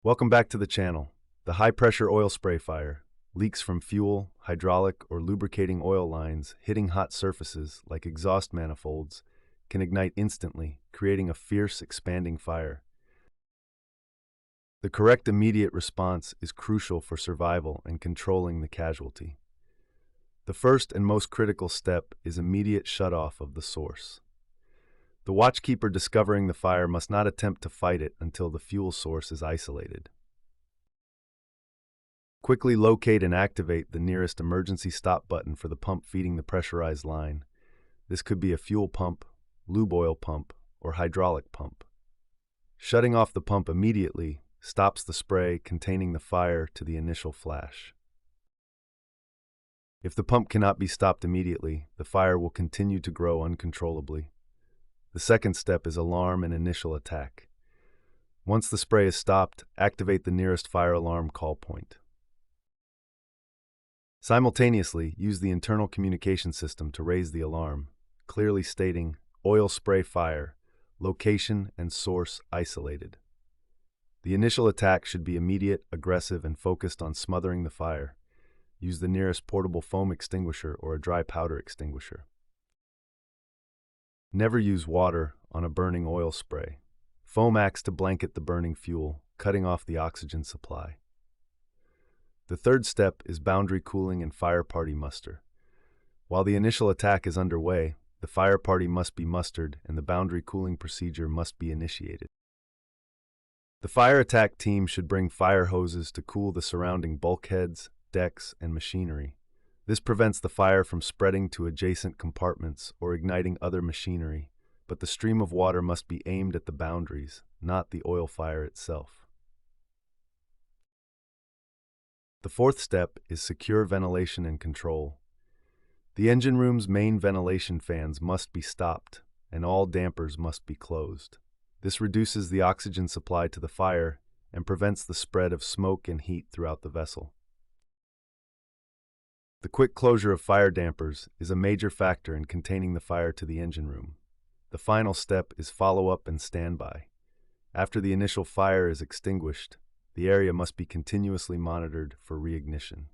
Welcome back to the channel. The high-pressure oil spray fire, leaks from fuel, hydraulic, or lubricating oil lines hitting hot surfaces like exhaust manifolds can ignite instantly, creating a fierce, expanding fire. The correct immediate response is crucial for survival and controlling the casualty. The first and most critical step is immediate shutoff of the source. The watchkeeper discovering the fire must not attempt to fight it until the fuel source is isolated. Quickly locate and activate the nearest emergency stop button for the pump feeding the pressurized line. This could be a fuel pump, lube oil pump, or hydraulic pump. Shutting off the pump immediately stops the spray containing the fire to the initial flash. If the pump cannot be stopped immediately, the fire will continue to grow uncontrollably. The second step is alarm and initial attack. Once the spray is stopped, activate the nearest fire alarm call point. Simultaneously, use the internal communication system to raise the alarm, clearly stating oil spray fire, location and source isolated. The initial attack should be immediate, aggressive, and focused on smothering the fire. Use the nearest portable foam extinguisher or a dry powder extinguisher. Never use water on a burning oil spray. Foam acts to blanket the burning fuel, cutting off the oxygen supply. The third step is boundary cooling and fire party muster. While the initial attack is underway, the fire party must be mustered and the boundary cooling procedure must be initiated. The fire attack team should bring fire hoses to cool the surrounding bulkheads, decks, and machinery. This prevents the fire from spreading to adjacent compartments or igniting other machinery, but the stream of water must be aimed at the boundaries, not the oil fire itself. The fourth step is secure ventilation and control. The engine room's main ventilation fans must be stopped, and all dampers must be closed. This reduces the oxygen supply to the fire and prevents the spread of smoke and heat throughout the vessel. The quick closure of fire dampers is a major factor in containing the fire to the engine room. The final step is follow-up and standby. After the initial fire is extinguished, the area must be continuously monitored for reignition.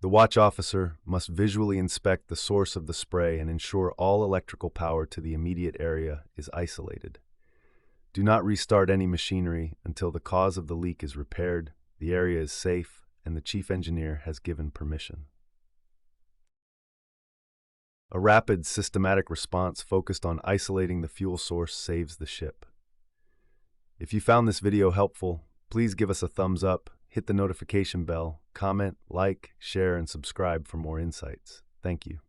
The watch officer must visually inspect the source of the spray and ensure all electrical power to the immediate area is isolated. Do not restart any machinery until the cause of the leak is repaired, the area is safe, and the chief engineer has given permission. A rapid, systematic response focused on isolating the fuel source saves the ship. If you found this video helpful, please give us a thumbs up, hit the notification bell, comment, like, share, and subscribe for more insights. Thank you.